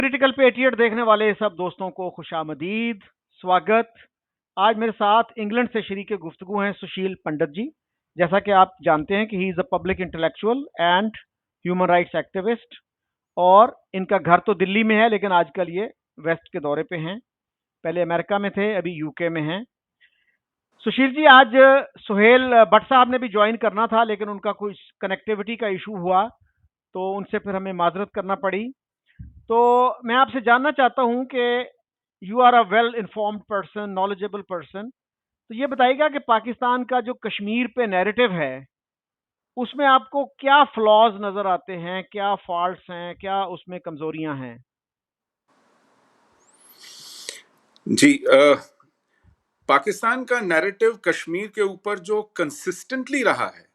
Critical patriot देखने वाले सब दोस्तों को खुशामदीद, स्वागत। आज मेरे साथ इंग्लैंड से शरीक गुफ्तगू हैं सुशील पंडित जी। जैसा कि आप जानते हैं कि ही is a public intellectual and human rights activist, और इनका घर तो दिल्ली में है लेकिन आजकल ये वेस्ट के दौरे पे हैं। पहले अमेरिका में थे, अभी यूके में हैं। सुशील जी, आज सुहेल भट्ट साहब ने भी ज्वाइन करना था लेकिन उनका कुछ कनेक्टिविटी का इशू हुआ, तो उनसे फिर हमें माजरत करना पड़ी। तो मैं आपसे जानना चाहता हूं कि you are a well informed person, knowledgeable person, तो ये बताइएगा कि पाकिस्तान का जो कश्मीर पे नैरेटिव है उसमें आपको क्या फ्लॉज नजर आते हैं, क्या फॉल्ट्स हैं, क्या उसमें कमजोरियां हैं? जी पाकिस्तान का नैरेटिव कश्मीर के ऊपर जो कंसिस्टेंटली रहा है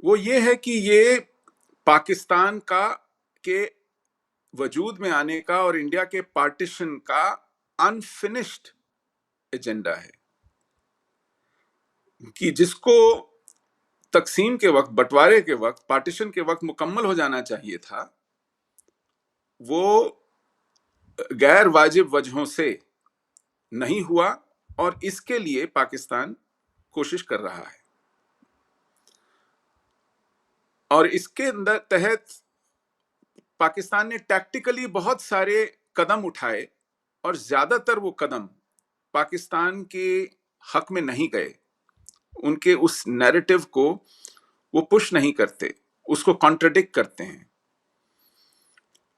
वो ये है कि ये पाकिस्तान का के वजूद में आने का और इंडिया के पार्टीशन का अनफिनिश्ड एजेंडा है, कि जिसको तकसीम के वक्त, बंटवारे के वक्त, पार्टीशन के वक्त मुकम्मल हो जाना चाहिए था, वो गैर वाजिब वजहों से नहीं हुआ और इसके लिए पाकिस्तान कोशिश कर रहा है। और इसके अंदर तहत पाकिस्तान ने टैक्टिकली बहुत सारे कदम उठाए और ज्यादातर वो कदम पाकिस्तान के हक में नहीं गए। उनके उस नैरेटिव को वो पुश नहीं करते, उसको कॉन्ट्रडिक्ट करते हैं।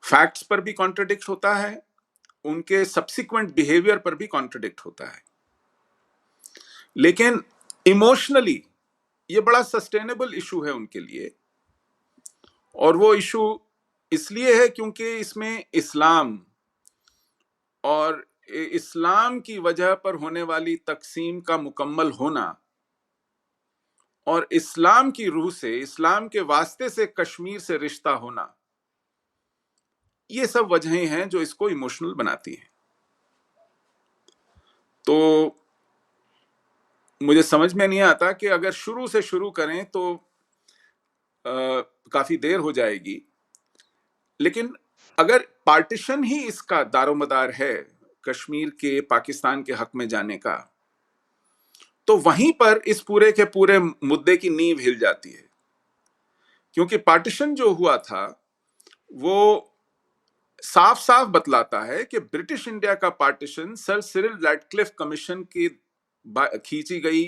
फैक्ट्स पर भी कॉन्ट्रडिक्ट होता है, उनके सब्सिक्वेंट बिहेवियर पर भी कॉन्ट्रडिक्ट होता है। लेकिन इमोशनली ये बड़ा सस्टेनेबल इशू है उनके लिए, और वो इशू इसलिए है क्योंकि इसमें इस्लाम और इस्लाम की वजह पर होने वाली तकसीम का मुकम्मल होना और इस्लाम की रूह से, इस्लाम के वास्ते से कश्मीर से रिश्ता होना, ये सब वजहें हैं जो इसको इमोशनल बनाती हैं। तो मुझे समझ में नहीं आता कि अगर शुरू से शुरू करें तो काफी देर हो जाएगी, लेकिन अगर पार्टीशन ही इसका दारोमदार है कश्मीर के पाकिस्तान के हक में जाने का, तो वहीं पर इस पूरे के पूरे मुद्दे की नींव हिल जाती है। क्योंकि पार्टीशन जो हुआ था वो साफ साफ बतलाता है कि ब्रिटिश इंडिया का partition sir Cyril Radcliffe commission की खींची गई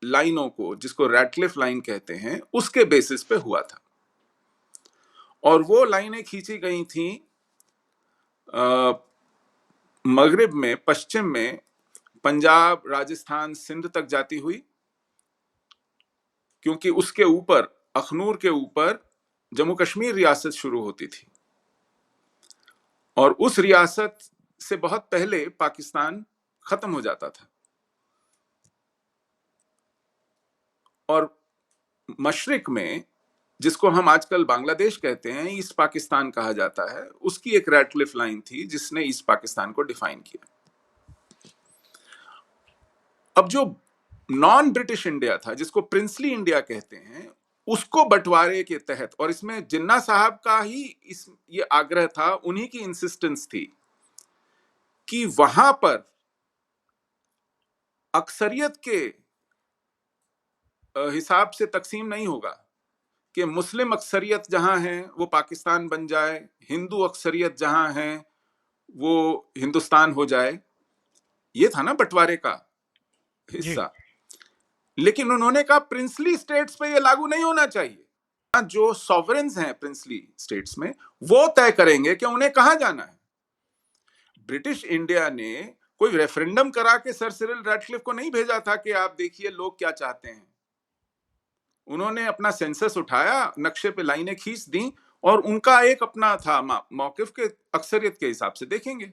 लाइनों को, जिसको रैडक्लिफ लाइन कहते हैं, उसके बेसिस पे हुआ था। और वो लाइनें खींची गई थी मगरिब में, पश्चिम में, पंजाब, राजस्थान, सिंध तक जाती हुई, क्योंकि उसके ऊपर, अखनूर के ऊपर जम्मू कश्मीर रियासत शुरू होती थी और उस रियासत से बहुत पहले पाकिस्तान खत्म हो जाता था। और मशरिक में, जिसको हम आजकल बांग्लादेश कहते हैं, ईस्ट पाकिस्तान कहा जाता है, उसकी एक रैडक्लिफ लाइन थी जिसने ईस्ट पाकिस्तान को डिफाइन किया। अब जो नॉन ब्रिटिश इंडिया था, जिसको प्रिंसली इंडिया कहते हैं, उसको बंटवारे के तहत, और इसमें जिन्ना साहब का ही ये आग्रह था, उन्हीं की इंसिस्टेंस थी कि वहां पर अक्सरियत के हिसाब से तकसीम नहीं होगा, कि मुस्लिम अक्सरियत जहां है वो पाकिस्तान बन जाए, हिंदू अक्सरियत जहां है वो हिंदुस्तान हो जाए। ये था ना बंटवारे का जी। हिस्सा। लेकिन उन्होंने कहा प्रिंसली स्टेट्स पे ये लागू नहीं होना चाहिए। जो सॉवरेन्स हैं प्रिंसली स्टेट्स में, वो तय करेंगे कि उन्हें कहां जाना है। ब्रिटिश इंडिया ने कोई रेफरेंडम करा के सर सिरिल रैडक्लिफ को नहीं भेजा था कि आप देखिए लोग क्या चाहते हैं। उन्होंने अपना सेंसस उठाया, नक्शे पे लाइनें खींच दी, और उनका एक अपना था मौकिफ के अक्सरियत के हिसाब से देखेंगे।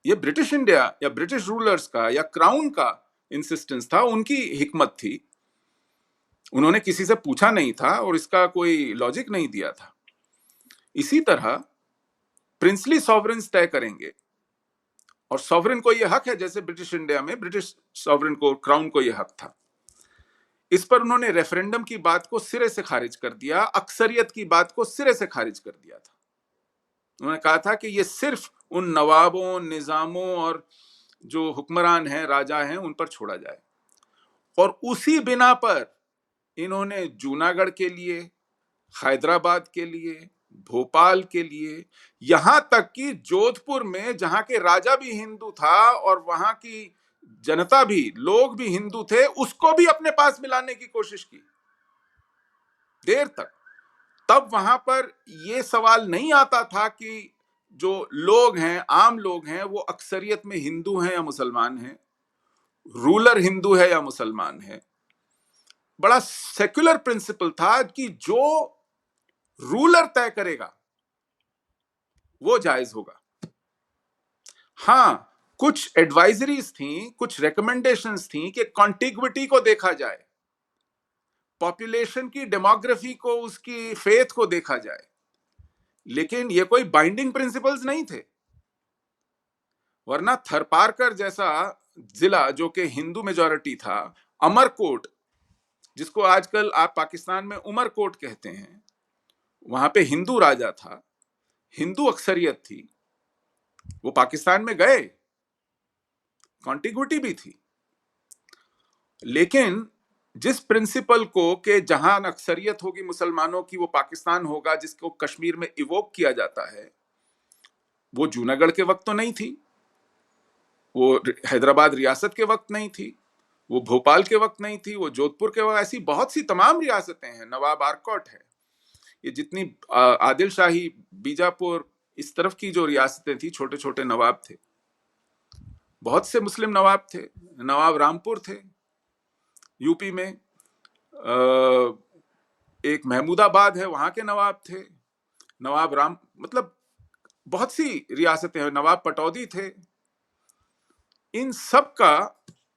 ये ब्रिटिश इंडिया या ब्रिटिश रूलर्स का या क्राउन का इंसिस्टेंस था, उनकी हिकमत थी। उन्होंने किसी से पूछा नहीं था और इसका कोई लॉजिक नहीं दिया था। इसी तरह प्रिंसली सॉवरेन्स तय करेंगे, और सॉवरेन को यह हक है, जैसे ब्रिटिश इंडिया में ब्रिटिश सॉवरेन को, क्राउन को यह हक था। इस पर उन्होंने रेफरेंडम की बात को सिरे से खारिज कर दिया, अक्सरियत की बात को सिरे से खारिज कर दिया था। उन्होंने कहा था कि ये सिर्फ उन नवाबों, निजामों और जो हुक्मरान हैं, राजा हैं, उन पर छोड़ा जाए। और उसी बिना पर इन्होंने जूनागढ़ के लिए, हैदराबाद के लिए, भोपाल के लिए, यहां तक कि जोधपुर में जहां के राजा भी हिंदू था और वहां की जनता भी, लोग भी हिंदू थे, उसको भी अपने पास मिलाने की कोशिश की देर तक। तब वहां पर यह सवाल नहीं आता था कि जो लोग हैं, आम लोग हैं, वो अक्सरियत में हिंदू हैं या मुसलमान हैं, रूलर हिंदू है या मुसलमान है। बड़ा सेक्युलर प्रिंसिपल था कि जो रूलर तय करेगा वो जायज होगा। हां, कुछ एडवाइजरीज थी, कुछ रिकमेंडेशंस थी कि कॉन्टिग्विटी को देखा जाए, पॉपुलेशन की डेमोग्राफी को, उसकी फेथ को देखा जाए, लेकिन ये कोई बाइंडिंग प्रिंसिपल्स नहीं थे। वरना थरपारकर जैसा जिला जो कि हिंदू मेजॉरिटी था, अमरकोट जिसको आजकल आप पाकिस्तान में उमरकोट कहते हैं, वहां पे हिंदू राजा था, हिंदू अक्सरियत थी, वो पाकिस्तान में गए, कॉन्टिग्विटी भी थी, लेकिन जिस प्रिंसिपल को कि जहां अक्सरियत होगी मुसलमानों की वो पाकिस्तान होगा, जिसको कश्मीर में इवोक किया जाता है, वो जूनागढ़ के वक्त तो नहीं थी, वो हैदराबाद रियासत के वक्त नहीं थी, वो भोपाल के वक्त नहीं थी, वो जोधपुर के वक्त, ऐसी बहुत सी तमाम रियासतें हैं, नवाब आरकोट है, ये जितनी आदिल शाही, बीजापुर, इस तरफ की जो रियासतें थी, छोटे छोटे नवाब थे, बहुत से मुस्लिम नवाब थे। नवाब रामपुर थे यूपी में, एक महमूदाबाद है, वहां के नवाब थे, नवाब राम, मतलब बहुत सी रियासतें हैं, नवाब पटौदी थे। इन सब का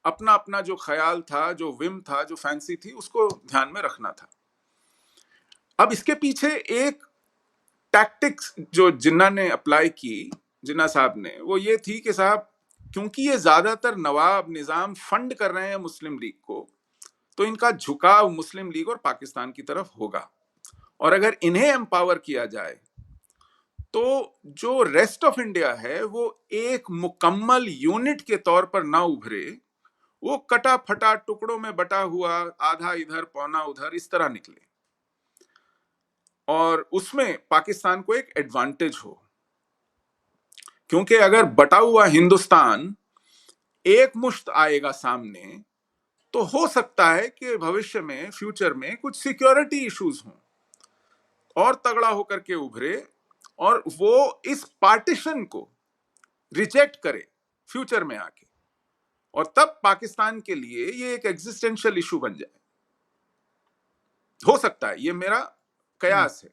अपना अपना जो ख्याल था, जो विम था, जो फैंसी थी, उसको ध्यान में रखना था। अब इसके पीछे एक टैक्टिक्स जो जिन्ना ने अप्लाई की, जिन्ना साहब ने, वो ये थी कि साहब, क्योंकि ये ज्यादातर नवाब निजाम फंड कर रहे हैं मुस्लिम लीग को, तो इनका झुकाव मुस्लिम लीग और पाकिस्तान की तरफ होगा, और अगर इन्हें एम्पावर किया जाए तो जो रेस्ट ऑफ इंडिया है वो एक मुकम्मल यूनिट के तौर पर ना उभरे, वो कटा फटा टुकड़ों में बटा हुआ, आधा इधर पौना उधर, इस तरह निकले, और उसमें पाकिस्तान को एक एडवांटेज हो। क्योंकि अगर बटा हुआ हिंदुस्तान एक मुश्त आएगा सामने, तो हो सकता है कि भविष्य में, फ्यूचर में कुछ सिक्योरिटी इश्यूज हों और तगड़ा होकर के उभरे, और वो इस पार्टीशन को रिजेक्ट करे फ्यूचर में आके, और तब पाकिस्तान के लिए ये एक एग्जिस्टेंशियल इशू बन जाए। हो सकता है, ये मेरा कयास है।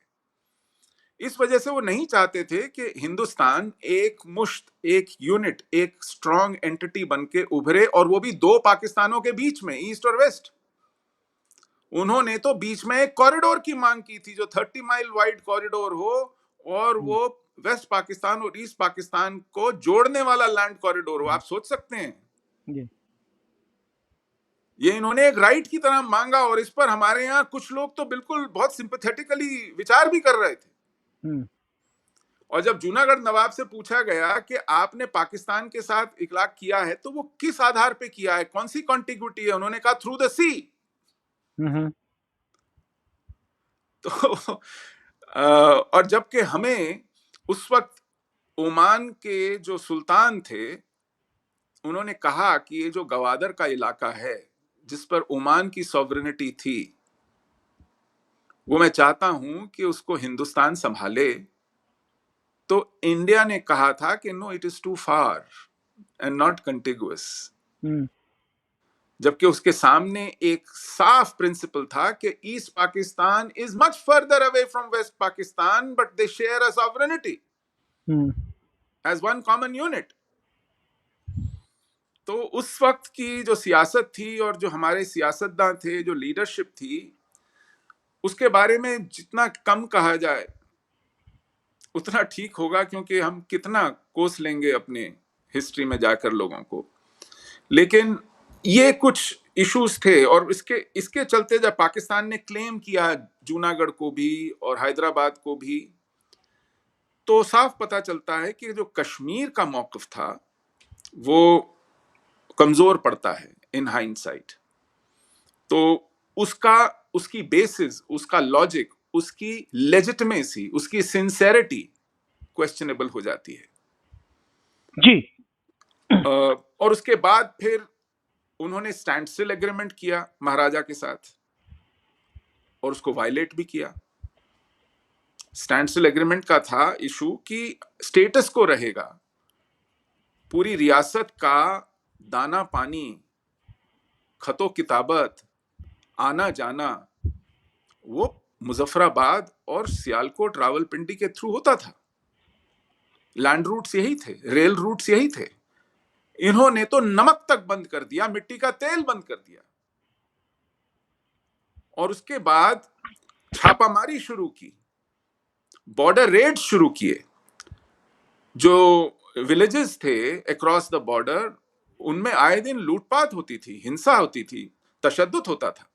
इस वजह से वो नहीं चाहते थे कि हिंदुस्तान एक मुश्त, एक यूनिट, एक स्ट्रॉन्ग एंटिटी बन के उभरे, और वो भी दो पाकिस्तानों के बीच में, ईस्ट और वेस्ट। उन्होंने तो बीच में एक कॉरिडोर की मांग की थी, जो 30 माइल वाइड कॉरिडोर हो, और वो वेस्ट पाकिस्तान और ईस्ट पाकिस्तान को जोड़ने वाला लैंड कॉरिडोर हो। आप सोच सकते हैं, ये इन्होंने एक राइट की तरह मांगा, और इस पर हमारे यहाँ कुछ लोग तो बिल्कुल बहुत सिंपैथेटिकली विचार भी कर रहे थे। और जब जूनागढ़ नवाब से पूछा गया कि आपने पाकिस्तान के साथ इखलाक किया है, तो वो किस आधार पे किया है, कौन सी कॉन्टिग्विटी है, उन्होंने कहा थ्रू द सी। तो और जबकि हमें उस वक्त ओमान के जो सुल्तान थे, उन्होंने कहा कि ये जो गवादर का इलाका है, जिस पर ओमान की सॉवरेनिटी थी, वो मैं चाहता हूं कि उसको हिंदुस्तान संभाले। तो इंडिया ने कहा था कि no, it is too far and not contiguous, जबकि उसके सामने एक साफ प्रिंसिपल था कि East Pakistan is much further away from West Pakistan, but they share a sovereignty as one common unit. तो उस वक्त की जो सियासत थी, और जो हमारे सियासतदान थे, जो लीडरशिप थी, उसके बारे में जितना कम कहा जाए उतना ठीक होगा, क्योंकि हम कितना कोस लेंगे अपने हिस्ट्री में जाकर लोगों को। लेकिन ये कुछ इश्यूज थे, और इसके चलते जब पाकिस्तान ने क्लेम किया जूनागढ़ को भी और हैदराबाद को भी, तो साफ पता चलता है कि जो कश्मीर का मौकफ था वो कमजोर पड़ता है इन हाइंडसाइट। तो उसका उसकी बेसिस, उसका लॉजिक, उसकी लेजिटिमेसी, उसकी सिंसेरिटी क्वेश्चनेबल हो जाती है। जी। और उसके बाद फिर उन्होंने स्टैंड स्टिल एग्रीमेंट किया महाराजा के साथ और उसको वायलेट भी किया। स्टैंड स्टिल एग्रीमेंट का था इशू कि स्टेटस को रहेगा, पूरी रियासत का दाना पानी, खतो किताबत, आना जाना वो मुजफ्फराबाद और सियालकोट रावलपिंडी के थ्रू होता था। लैंड रूट्स यही थे, रेल रूट्स यही थे। इन्होंने तो नमक तक बंद कर दिया, मिट्टी का तेल बंद कर दिया और उसके बाद छापामारी शुरू की, बॉर्डर रेड शुरू किए। जो विलेजेस थे अक्रॉस द बॉर्डर, उनमें आए दिन लूटपाट होती थी, हिंसा होती थी, तशद्दुद होता था।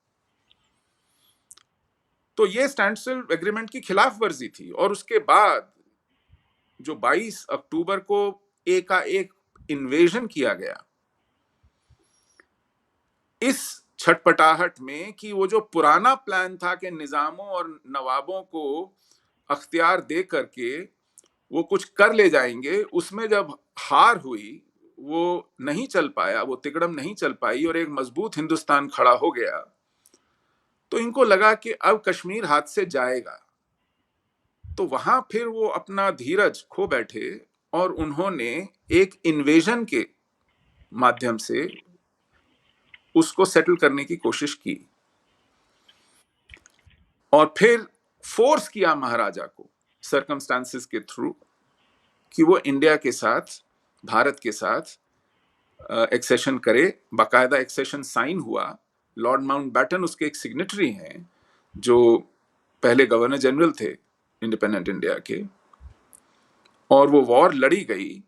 तो ये स्टैंड स्टिल एग्रीमेंट की खिलाफ वर्जी थी। और उसके बाद जो 22 अक्टूबर को एकाएक इन्वेजन किया गया, इस छटपटाहट में कि वो जो पुराना प्लान था कि निजामों और नवाबों को अख्तियार दे करके वो कुछ कर ले जाएंगे, उसमें जब हार हुई, वो नहीं चल पाया, वो तिकड़म नहीं चल पाई और एक मजबूत हिंदुस्तान खड़ा हो गया, तो इनको लगा कि अब कश्मीर हाथ से जाएगा। तो वहां फिर वो अपना धीरज खो बैठे और उन्होंने एक इन्वेजन के माध्यम से उसको सेटल करने की कोशिश की और फिर फोर्स किया महाराजा को सर्कमस्टांसेस के थ्रू कि वो इंडिया के साथ, भारत के साथ एक्सेशन करे। बाकायदा एक्सेशन साइन हुआ। लॉर्ड माउंटबैटन उसके एक सिग्नेटरी हैं, जो पहले गवर्नर जनरल थे इंडिपेंडेंट इंडिया के। और वो वॉर लड़ी गई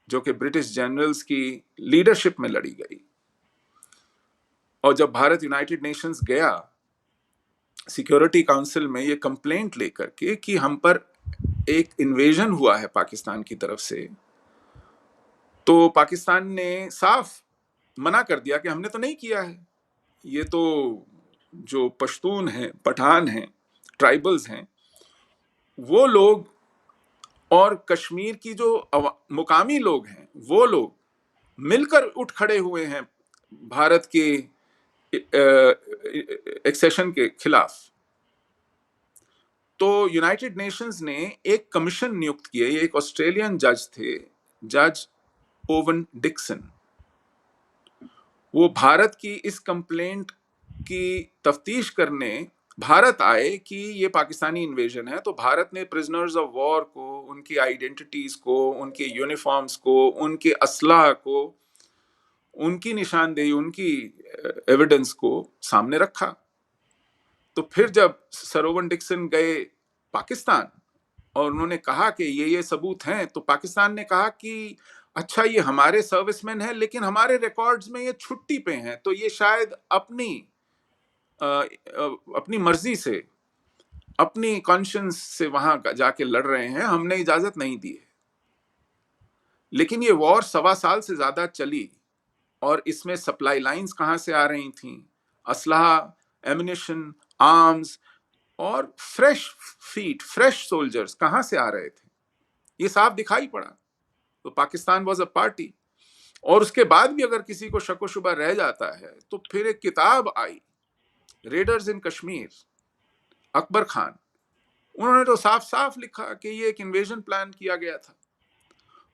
जो कि ब्रिटिश जनरल्स की लीडरशिप में लड़ी गई। और जब भारत यूनाइटेड नेशंस गया सिक्योरिटी काउंसिल में ये कंप्लेंट लेकर के कि हम पर एक इन्वेजन हुआ है पाकिस्तान की तरफ से, तो पाकिस्तान ने साफ मना कर दिया कि हमने तो नहीं किया है, ये तो जो पश्तून हैं, पठान हैं, ट्राइबल्स हैं, वो लोग और कश्मीर की जो मुकामी लोग हैं, वो लोग मिलकर उठ खड़े हुए हैं भारत के एक्सेशन के खिलाफ। तो यूनाइटेड नेशंस ने एक कमीशन नियुक्त किया। ये एक ऑस्ट्रेलियन जज थे, जज ओवन डिक्सन। वो भारत की इस कंप्लेंट की तफ्तीश करने भारत आए कि ये पाकिस्तानी इन्वेजन है। तो भारत ने प्रिजनर्स ऑफ वॉर को, उनकी आइडेंटिटीज को, उनके यूनिफॉर्म्स को, उनके असलाह को, उनकी निशानदेही, उनकी एविडेंस को सामने रखा। तो फिर जब सर ओवन डिक्सन गए पाकिस्तान और उन्होंने कहा कि ये सबूत हैं, तो पाकिस्तान ने कहा कि अच्छा ये हमारे सर्विसमैन हैं, लेकिन हमारे रिकॉर्ड्स में ये छुट्टी पे हैं, तो ये शायद अपनी मर्जी से, अपनी कॉन्शियंस से वहां जाके लड़ रहे हैं, हमने इजाजत नहीं दी है। लेकिन ये वॉर 1.25 साल से ज्यादा चली और इसमें सप्लाई लाइंस कहां से आ रही थी, असलहा, एम्युनिशन, आर्म्स और फ्रेश सोल्जर्स कहां से आ रहे थे, ये साफ दिखाई पड़ा। तो पाकिस्तान वॉज अ पार्टी। और उसके बाद भी अगर किसी को शक व शुबा रह जाता है तो फिर एक किताब आई, रेडर्स इन कश्मीर, अकबर खान, उन्होंने तो साफ साफ लिखा कि ये एक इन्वेजन प्लान किया गया था।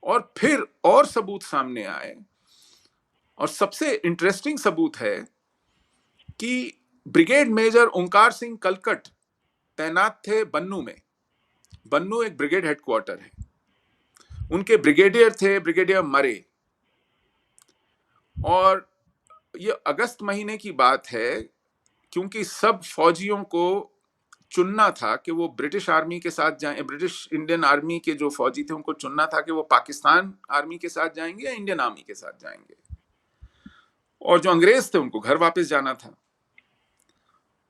और फिर और सबूत सामने आए, और सबसे इंटरेस्टिंग सबूत है कि ब्रिगेड मेजर ओंकार सिंह कलकट तैनात थे बन्नू में। बन्नू एक ब्रिगेड हेडक्वार्टर है। उनके ब्रिगेडियर थे ब्रिगेडियर मरे। और ये अगस्त महीने की बात है, क्योंकि सब फौजियों को चुनना था कि वो ब्रिटिश आर्मी के साथ जाएं, ब्रिटिश इंडियन आर्मी के जो फौजी थे उनको चुनना था कि वो पाकिस्तान आर्मी के साथ जाएंगे या इंडियन आर्मी के साथ जाएंगे, और जो अंग्रेज थे उनको घर वापस जाना था।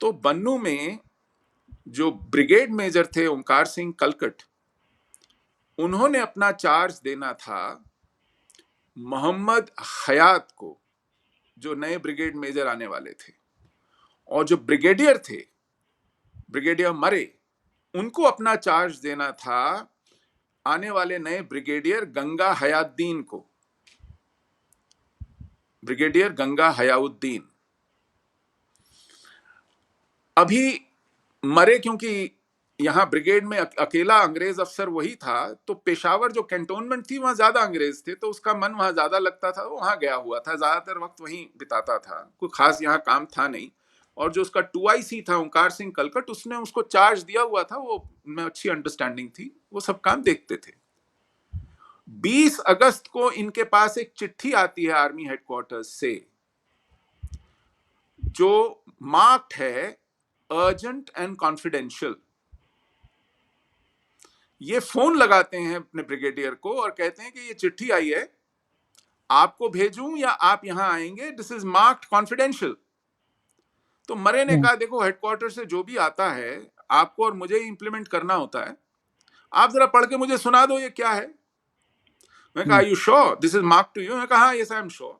तो बन्नू में जो ब्रिगेड मेजर थे ओंकार सिंह कलकट, उन्होंने अपना चार्ज देना था मोहम्मद हयात को, जो नए ब्रिगेड मेजर आने वाले थे, और जो ब्रिगेडियर थे, ब्रिगेडियर मरे, उनको अपना चार्ज देना था आने वाले नए ब्रिगेडियर गंगा हयातुद्दीन को, ब्रिगेडियर गंगा हयातुद्दीन। अभी मरे क्योंकि यहां ब्रिगेड में अकेला अंग्रेज अफसर वही था, तो पेशावर जो कैंटोनमेंट थी वहां ज्यादा अंग्रेज थे, तो उसका मन वहां ज्यादा लगता था, वो वहां गया हुआ था, ज्यादातर वक्त वहीं बिताता था, कोई खास यहां काम था नहीं। और जो उसका 2IC था ओंकार सिंह कलकट, उसने उसको चार्ज दिया हुआ था, वो में अच्छी अंडरस्टैंडिंग थी, वो सब काम देखते थे। 20 अगस्त को इनके पास एक चिट्ठी आती है आर्मी हेडक्वार्टर्स से, जो मार्क्ड है अर्जेंट एंड कॉन्फिडेंशियल। ये फोन लगाते हैं अपने ब्रिगेडियर को और कहते हैं कि ये चिट्ठी आई है, आपको भेजूं या आप यहां आएंगे, दिस इज मार्क्ड कॉन्फिडेंशियल। तो मरे ने कहा, देखो हेडक्वार्टर से जो भी आता है आपको और मुझे ही इंप्लीमेंट करना होता है, आप जरा पढ़ के मुझे सुना दो ये क्या है। मैं कहा, you sure this is marked to you? मैं कहा, यस आई एम श्योर।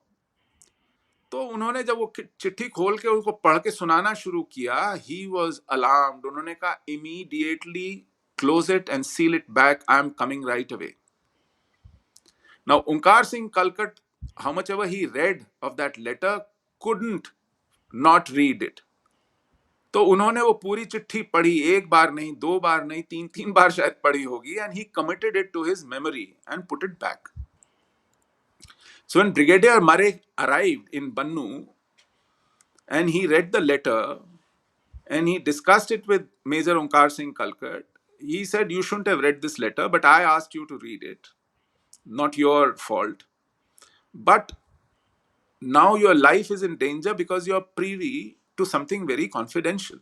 तो उन्होंने जब वो चिट्ठी खोल के उसको पढ़ के सुनाना शुरू किया, ही वॉज अलार्म्ड। उन्होंने कहा, immediately close it and seal it back, I am coming right away. Now Omkar Singh Kalkat, how much ever he read of that letter, couldn't not read it. तो उन्होंने वो पूरी चिट्ठी पढ़ी, एक बार नहीं, दो बार नहीं, तीन तीन बार शायद पढ़ी होगी, and he committed it to his memory and put it back. So when Brigadier Murray arrived in Bannu and he read the letter and he discussed it with Major Onkar Singh Kalkat, he said, you shouldn't have read this letter, but I asked you to read it. Not your fault. But now your life is in danger because you are privy to something very confidential.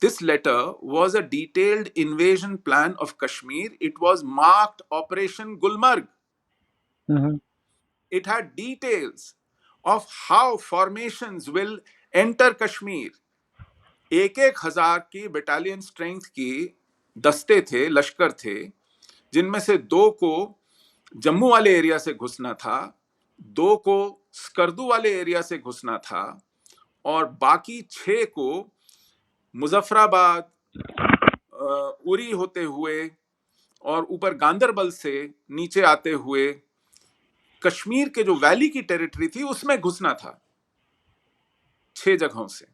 This letter was a detailed invasion plan of Kashmir. It was marked Operation Gulmarg. It had details of how formations will enter Kashmir. एक एक हजार की battalion strength की दस्ते थे, लश्कर थे, जिनमें से 2 को जम्मू वाले एरिया से घुसना था, 2 को स्कर्दू वाले एरिया से घुसना था, और बाकी 6 को मुजफ्फराबाद, उरी होते हुए और ऊपर गांदरबल से नीचे आते हुए कश्मीर के जो वैली की टेरिटरी थी उसमें घुसना था, 6 जगहों से।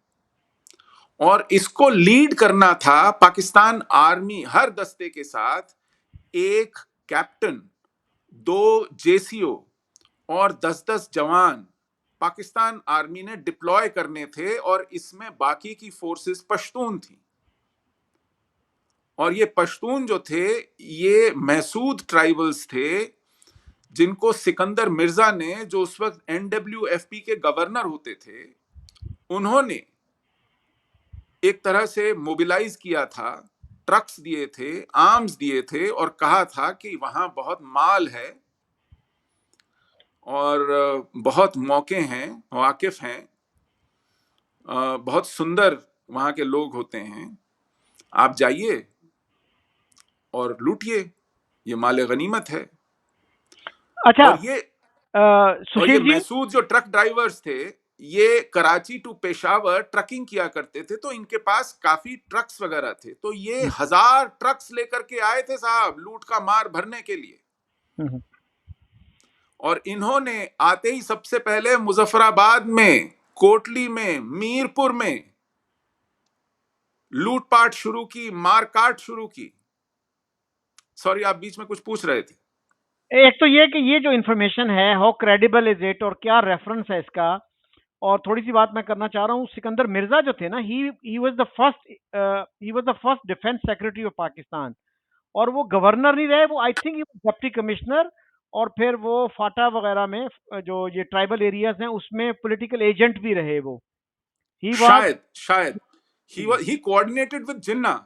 और इसको लीड करना था पाकिस्तान आर्मी, हर दस्ते के साथ 1 कैप्टन, 2 जेसीओ और 10-10 जवान पाकिस्तान आर्मी ने डिप्लॉय करने थे, और इसमें बाकी की फोर्सेस पश्तून थी। और ये पश्तून जो थे, ये महसूद ट्राइबल्स थे, जिनको सिकंदर मिर्जा ने, जो उस वक्त NWFP के गवर्नर होते थे, उन्होंने एक तरह से मोबिलाइज किया था, ट्रक्स दिए थे, आर्म्स दिए थे, और कहा था कि वहां बहुत माल है और बहुत मौके हैं, वाकिफ हैं, बहुत सुंदर वहां के लोग होते हैं, आप जाइए और लूटिए, ये माल गनीमत है। अच्छा, और ये सुशील जी, महसूद जो ट्रक ड्राइवर्स थे, ये कराची टू पेशावर ट्रकिंग किया करते थे, तो इनके पास काफी ट्रक्स वगैरह थे, तो ये 1000 ट्रक्स लेकर के आए थे साहब, लूट का मार भरने के लिए। और इन्होंने आते ही सबसे पहले मुजफ्फराबाद में, कोटली में, मीरपुर में लूटपाट शुरू की, मारकाट शुरू की। सॉरी, आप बीच में कुछ पूछ रहे थे। एक तो ये कि ये जो इन्फॉर्मेशन है, हाउ क्रेडिबल इज इट, और क्या रेफरेंस है इसका। और थोड़ी सी बात मैं करना चाह रहा हूँ, सिकंदर मिर्जा जो थे ना, he was the first defence secretary of Pakistan, और वो गवर्नर नहीं रहे, वो आई थिंक डिप्टी कमिश्नर, और फिर वो फाटा वगैरह में जो ये ट्राइबल एरियाज हैं उसमें पॉलिटिकल एजेंट भी रहे वो। ही वाज शायद he coordinated with Jinnah.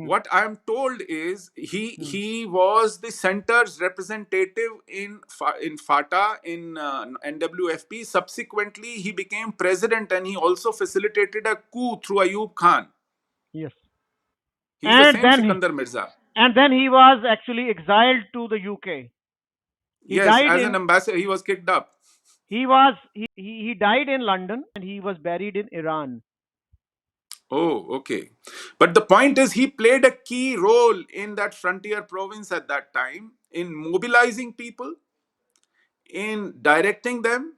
What I am told is he was the center's representative in FATA, in NWFP. Subsequently, he became president, and he also facilitated a coup through Ayub Khan. Yes. He's the same Sikandar Mirza. And then he was actually exiled to the UK. He Yes, died as an in ambassador, he was kicked up. he died in London and he was buried in Iran. Oh, okay. But the point is, he played a key role in that frontier province at that time in mobilizing people, in directing them,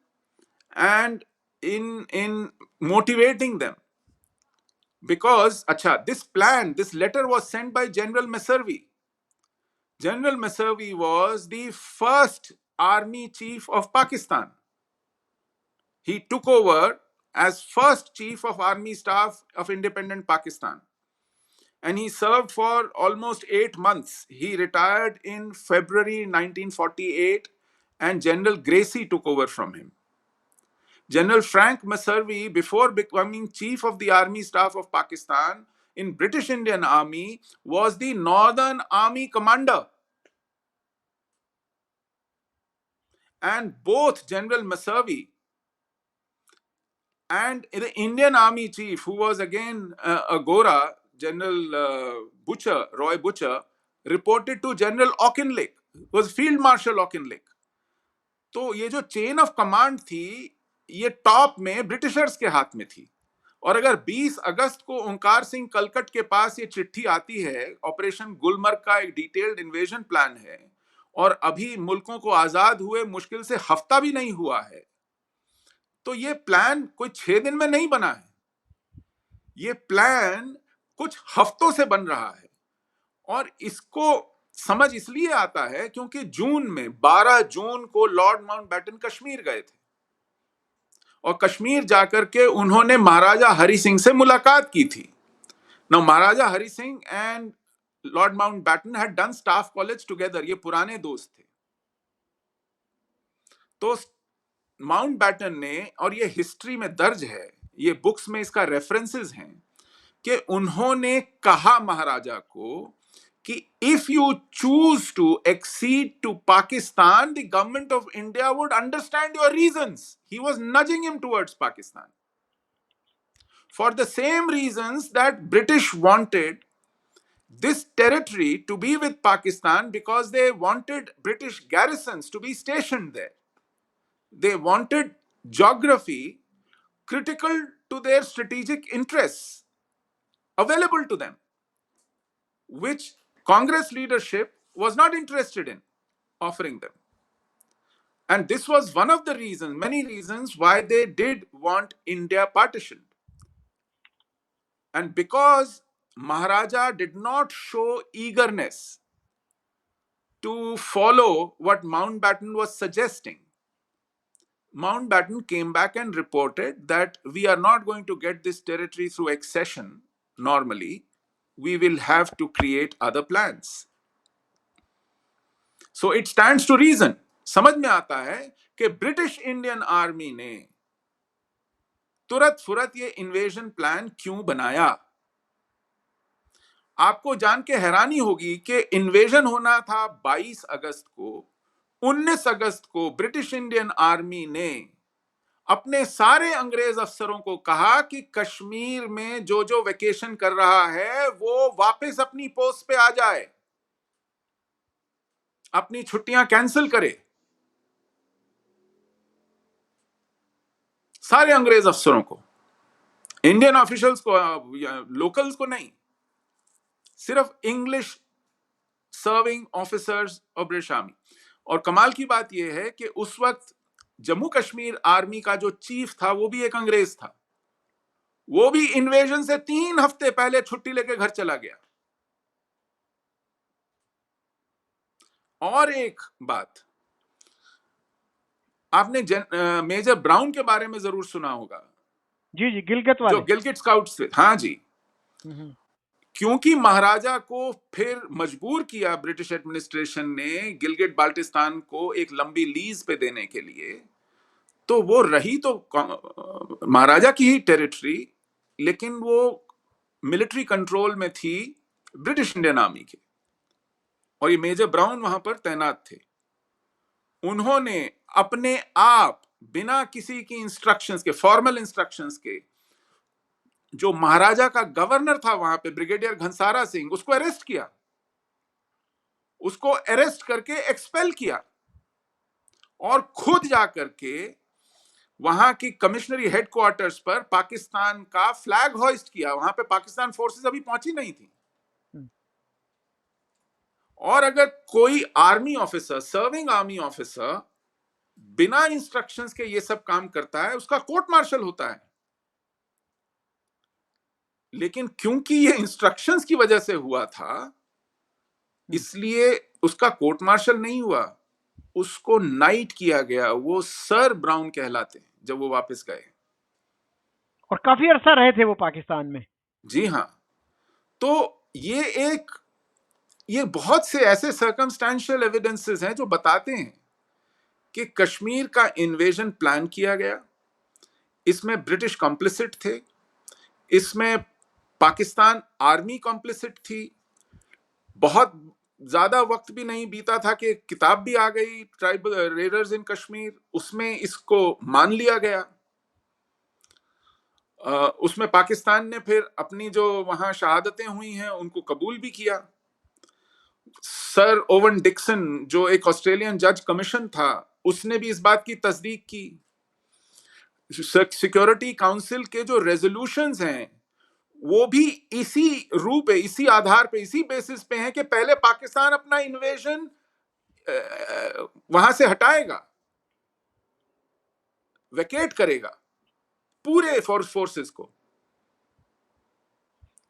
and in motivating them. Because, acha, this letter was sent by General Messervy. General Messervy was the first army chief of Pakistan. He took over as first chief of army staff of independent Pakistan. And he served for almost 8 months. He retired in February 1948, and General Gracie took over from him. General Frank Messervy, before becoming chief of the army staff of Pakistan in British Indian Army, was the Northern Army commander. And both General Messervy and the Indian Army chief, who was again a Gora, General Roy Butcher, reported to General Auchinleck, was Field Marshal Auchinleck. तो ये जो chain of command थी, ये top में Britishers के हाथ में थी. और अगर 20 अगस्त को ओंकार सिंह कलकट के पास ये चिट्ठी आती है, ऑपरेशन गुलमर्ग का एक डिटेल्ड इन्वेजन प्लान है, और अभी मुल्कों को आजाद हुए मुश्किल से हफ्ता भी नहीं हुआ है, तो ये प्लान कोई 6 दिन में नहीं बना है. ये प्लान कुछ हफ्तों से बन रहा है. और इसको समझ इसलिए आता है क्योंकि जून में 12 जून को लॉर्ड माउंटबेटन कश्मीर गए थे, और कश्मीर जाकर के उन्होंने महाराजा हरि सिंह से मुलाकात की थी. Now Maharaja Hari Singh and Lord Mountbatten had done staff college together. ये पुराने दोस्त थे. तो माउंटबेटन ने, और ये हिस्ट्री में दर्ज है, ये बुक्स में इसका रेफरेंसेस हैं, कि उन्होंने कहा महाराजा को कि if you choose to accede to Pakistan, the government of India would understand your reasons. He was nudging him towards Pakistan for the same reasons that British wanted this territory to be with Pakistan, because they wanted British garrisons to be stationed there. They wanted geography critical to their strategic interests available to them, which Congress leadership was not interested in offering them. And this was one of the reasons, many reasons, why they did want India partitioned. And because Maharaja did not show eagerness to follow what Mountbatten was suggesting, Mountbatten came back and reported that we are not going to get this territory through accession normally. We will have to create other plans. So it stands to reason, समझ में आता है कि British Indian army ने तुरंत फुरत ये invasion plan क्यों बनाया. आपको जान के हैरानी होगी कि इन्वेजन होना था 22 अगस्त को. 19 अगस्त को ब्रिटिश इंडियन आर्मी ने अपने सारे अंग्रेज अफसरों को कहा कि कश्मीर में जो जो वेकेशन कर रहा है वो वापस अपनी पोस्ट पे आ जाए, अपनी छुट्टियां कैंसिल करे. सारे अंग्रेज अफसरों को, इंडियन ऑफिशियल्स को, लोकल्स को नहीं, सिर्फ इंग्लिश सर्विंग ऑफिसर्स और ब्रिटिश आर्मी. और कमाल की बात यह है कि उस वक्त जम्मू कश्मीर आर्मी का जो चीफ था वो भी एक अंग्रेज था. वो भी इन्वेजन से 3 हफ्ते पहले छुट्टी लेके घर चला गया. और एक बात, आपने मेजर ब्राउन के बारे में जरूर सुना होगा. जी जी, गिलगित वाले, जो गिलगिट स्काउट्स थे. हाँ जी. क्योंकि महाराजा को फिर मजबूर किया ब्रिटिश एडमिनिस्ट्रेशन ने गिलगिट बाल्टिस्तान को एक लंबी लीज पे देने के लिए, तो वो रही तो महाराजा की ही टेरिटरी, लेकिन वो मिलिट्री कंट्रोल में थी ब्रिटिश इंडियन आर्मी के, और ये मेजर ब्राउन वहां पर तैनात थे. उन्होंने अपने आप बिना किसी की इंस्ट्रक्शंस के, फॉर्मल इंस्ट्रक्शंस के, जो महाराजा का गवर्नर था वहां पे ब्रिगेडियर घनसारा सिंह, उसको अरेस्ट किया. उसको अरेस्ट करके एक्सपेल किया और खुद जाकर के वहां की कमिश्नरी हेडक्वार्टर्स पर पाकिस्तान का फ्लैग होइस्ट किया। वहां पे पाकिस्तान फोर्सेस अभी पहुंची नहीं थी। और अगर कोई army officer, serving army officer, बिना इंस्ट्रक्शंस के ये सब काम करता है, उसका कोर्ट मार्शल होता है। लेकिन क्योंकि ये इंस्ट्रक्शंस की वजह से हुआ था, इसलिए उसका कोर्ट मार्शल नहीं हुआ, उसको नाइट किया गया। वो सर ब्राउन कहलाते हैं जब वो वापस गए। और काफी अरसा रहे थे वो पाकिस्तान में। जी हां। तो ये बहुत से ऐसे सर्कमस्टेंशियल एविडेंसेस हैं जो बताते हैं कि कश्मीर का इन्वेजन प्लान किया गया, इसमें ब्रिटिश कॉम्प्लिसिट थे, इसमें पाकिस्तान आर्मी कॉम्प्लिसिट थी। बहुत ज्यादा वक्त भी नहीं बीता था कि किताब भी आ गई, ट्राइबल रेडर्स इन कश्मीर, उसमें इसको मान लिया गया। उसमें पाकिस्तान ने फिर अपनी जो वहां शहादतें हुई हैं उनको कबूल भी किया। सर ओवन डिक्सन, जो एक ऑस्ट्रेलियन जज कमीशन था, उसने भी इस बात की तस्दीक की। सिक्योरिटी काउंसिल के जो रेजोल्यूशंस हैं वो भी इसी रूप है, इसी आधार पे, इसी बेसिस पे हैं कि पहले पाकिस्तान अपना इन्वेजन वहां से हटाएगा, वेकेट करेगा पूरे फोर्सेस को,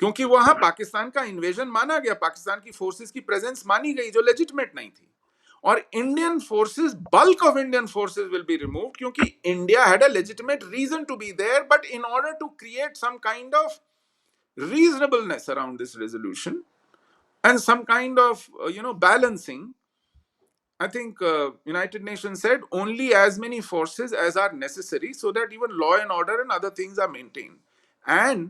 क्योंकि वहां पाकिस्तान का इन्वेजन माना गया, पाकिस्तान की फोर्सेस की प्रेजेंस मानी गई जो लेजिटिमेट नहीं थी। और Indian forces, bulk of Indian forces will be removed, क्योंकि India had a legitimate reason to be there, but in order to create some kind of reasonableness around this resolution and some kind of balancing, I think United Nations said only as many forces as are necessary so that even law and order and other things are maintained, and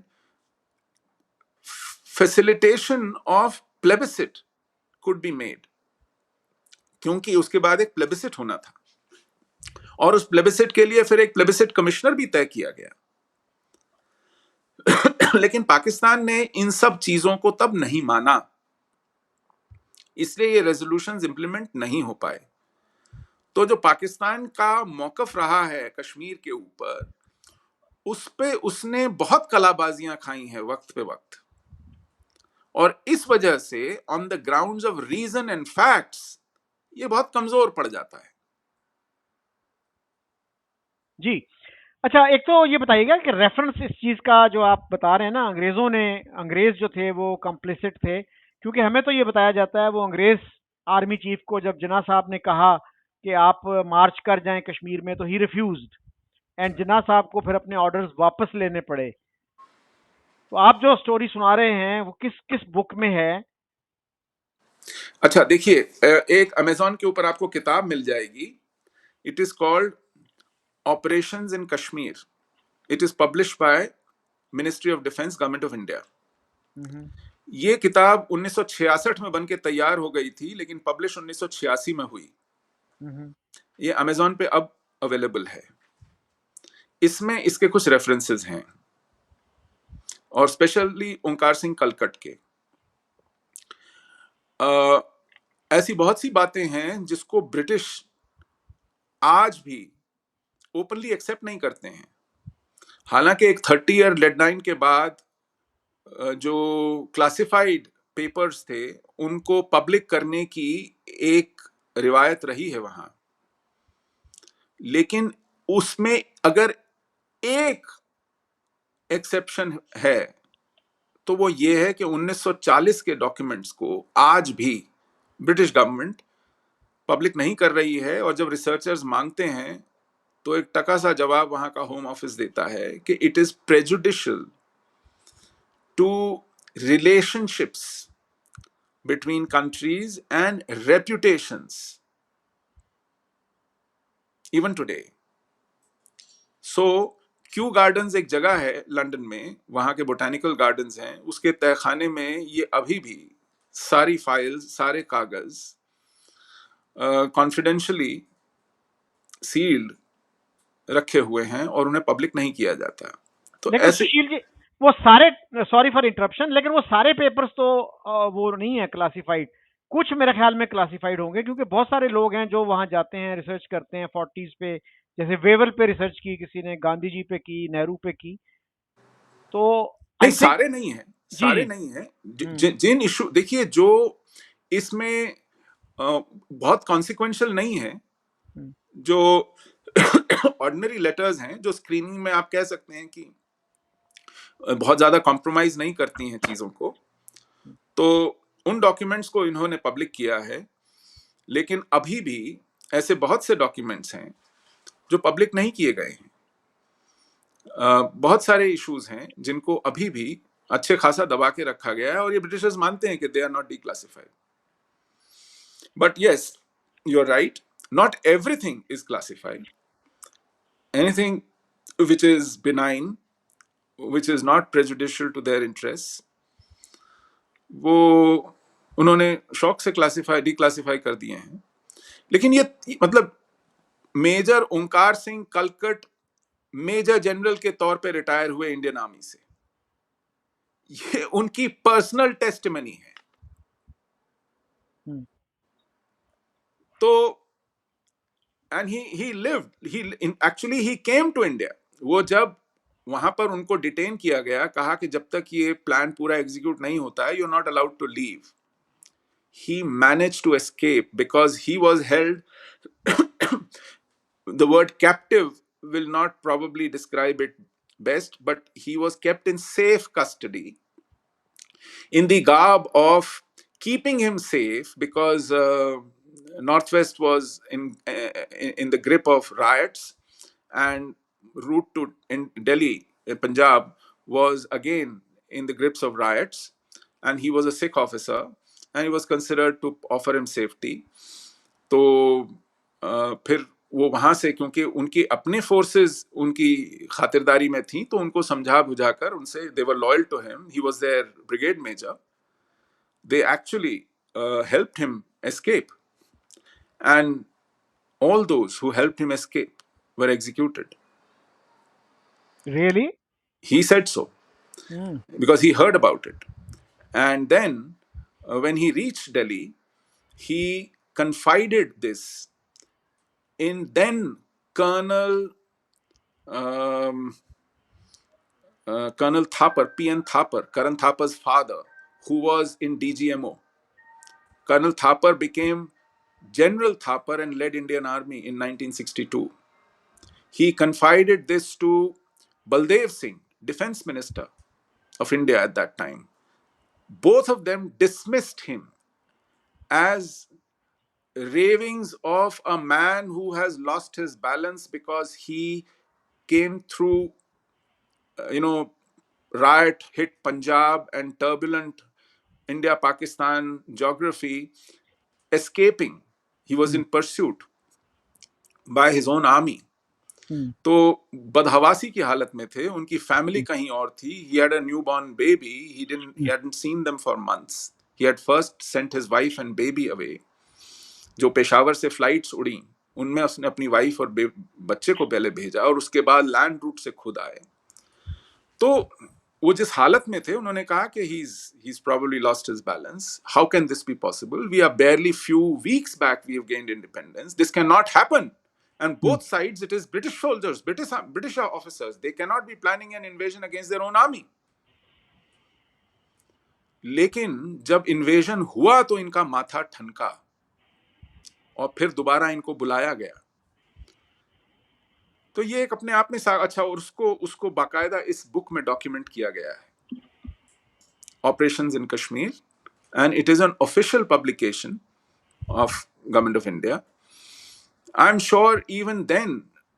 facilitation of plebiscite could be made, क्योंकि उसके बाद एक plebiscite होना था और उस plebiscite के लिए फिर एक प्लेबिसिट कमिश्नर भी तय किया गया। लेकिन पाकिस्तान ने इन सब चीजों को तब नहीं माना, इसलिए ये रेजोल्यूशंस इंप्लीमेंट नहीं हो पाए। तो जो पाकिस्तान का मौकफ रहा है कश्मीर के ऊपर, उस पे उसने बहुत कलाबाजियां खाई हैं वक्त पे वक्त, और इस वजह से on the grounds of reason and facts ये बहुत कमजोर पड़ जाता है। जी। अच्छा, एक तो ये बताइएगा कि रेफरेंस इस चीज का जो आप बता रहे हैं ना, अंग्रेज जो थे वो कम्प्लिसिट थे, क्योंकि हमें तो ये बताया जाता है वो अंग्रेज आर्मी चीफ को जब जिन्ना साहब ने कहा कि आप मार्च कर जाएं कश्मीर में, तो ही रिफ्यूज्ड, एंड जिन्ना साहब को फिर अपने ऑर्डर्स वापस लेने पड़े। तो आप जो स्टोरी सुना रहे हैं वो किस किस बुक में है? अच्छा देखिए, एक अमेजॉन के ऊपर आपको किताब मिल जाएगी, it is called operations in Kashmir, it is publish by ministry of defence, government of India. ये किताब 1966 में बन के तैयार हो गई थी, लेकिन पब्लिश 1986 में हुई। ये अमेजॉन पे अब अवेलेबल है। इसमें इसके कुछ रेफरेंसेस हैं, और स्पेशली ओंकार सिंह कलकट के। ऐसी बहुत सी बातें हैं जिसको ब्रिटिश आज भी ओपनली एक्सेप्ट नहीं करते हैं। हालांकि एक 30 ईयर डेडलाइन के बाद जो क्लासिफाइड पेपर्स थे उनको पब्लिक करने की एक रिवायत रही है वहां, लेकिन उसमें अगर एक एक्सेप्शन है तो वो ये है कि 1940 के डॉक्यूमेंट्स को आज भी ब्रिटिश गवर्नमेंट पब्लिक नहीं कर रही है। और जब रिसर्चर्स मांगते हैं तो एक टका सा जवाब वहां का होम ऑफिस देता है कि it is prejudicial to relationships between countries and reputations even today. So Kew Gardens एक जगह है लंदन में, वहां के बोटानिकल गार्डन्स हैं, उसके तहखाने में ये अभी भी सारी फाइल्स, सारे कागज कॉन्फिडेंशियली सील्ड रखे हुए हैं और उन्हें पब्लिक नहीं किया जाता। तो लेकिन ऐसे सुशील जी, वो सारे, सॉरी फॉर इंटरप्शन, लेकिन वो सारे पेपर्स तो वो नहीं है क्लासिफाइड। कुछ मेरे ख्याल में क्लासिफाइड होंगे, क्योंकि बहुत सारे लोग हैं जो वहां जाते हैं, रिसर्च करते हैं 40s पे। जैसे वेवल पे रिसर्च की किसी ने, गांधी जी पे की, नेहरू पे की। तो नहीं, आई थिंक। सारे नहीं है, जी सारे जी। नहीं है। हम्म जिन इशू, देखिए, जो इसमें बहुत कॉन्सिक्वेंशियल नहीं है, हम्म जो ऑर्डिनरी लेटर्स हैं, जो स्क्रीनिंग में आप कह सकते हैं कि बहुत ज्यादा कॉम्प्रोमाइज नहीं करती हैं चीजों को, तो उन डॉक्यूमेंट्स को इन्होंने पब्लिक किया है। लेकिन अभी भी ऐसे बहुत से डॉक्यूमेंट्स हैं जो पब्लिक नहीं किए गए हैं। बहुत सारे इश्यूज हैं जिनको अभी भी अच्छे खासा दबा के रखा गया है, और ये ब्रिटिशर्स मानते हैं कि they are not declassified. But yes, you are right, not everything is classified. Anything which is benign, which is not prejudicial to their interests, वो उन्होंने शौक से क्लासिफाई डिक्लासिफाई कर दिए हैं। लेकिन ये मतलब मेजर ओंकार सिंह कलकट मेजर जनरल के तौर पे रिटायर हुए इंडियन आर्मी से, ये उनकी पर्सनल टेस्टिमनी है। हम्म तो and he lived, he actually he came to India. वो जब वहां पर उनको डिटेन किया गया, कहा कि जब तक ये प्लान पूरा एग्जीक्यूट नहीं होता है, you are not allowed to leave. He managed to escape because he was held. The word captive will not probably describe it best, but he was kept in safe custody in the garb of keeping him safe, because Northwest was in the grip of riots, and route to in Delhi, Punjab, was again in the grips of riots, and he was a Sikh officer, and he was considered to offer him safety. तो फिर वो वहां से, क्योंकि उनकी अपने forces उनकी खातिरदारी में थी, तो उनको समझा बुझाकर उनसे, they were loyal to him, he was their brigade major, they actually helped him escape, and all those who helped him escape were executed. Really. He said so hmm because he heard about it. And then, when he reached Delhi, he confided this in then Colonel Colonel Thapar, P.N. Thapar, Karan Thapar's father, who was in DGMO. Colonel Thapar became General Thapar and led Indian Army in 1962. He confided this to Baldev Singh, Defense Minister of India at that time. Both of them dismissed him as ravings of a man who has lost his balance because he came through, riot hit Punjab and turbulent India Pakistan geography, escaping. He was hmm in pursuit by his own army. हम्म तो बदहवासी की हालत में थे, उनकी family कहीं और थी। He had a newborn baby. He hadn't seen them for months. He had first sent his wife and baby away. जो पेशावर से फ्लाइट्स उड़ी, उनमें उसने अपनी वाइफ और बच्चे को पहले भेजा, और उसके बाद लैंड रूट से खुद आए। तो वो जिस हालत में थे, उन्होंने कहा कि he's probably lost his balance. How can this be possible? We are barely few weeks back we have gained independence. This cannot happen. And both sides, it is British soldiers, British officers. They cannot be planning an invasion against their own army. लेकिन जब invasion हुआ तो इनका माथा ठनका, और फिर दोबारा इनको बुलाया गया। तो ये एक अपने आप में अच्छा, और उसको बाकायदा इस बुक में डॉक्यूमेंट किया गया है, Operations in Kashmir, and it is an official publication of Government of India. I'm sure even then,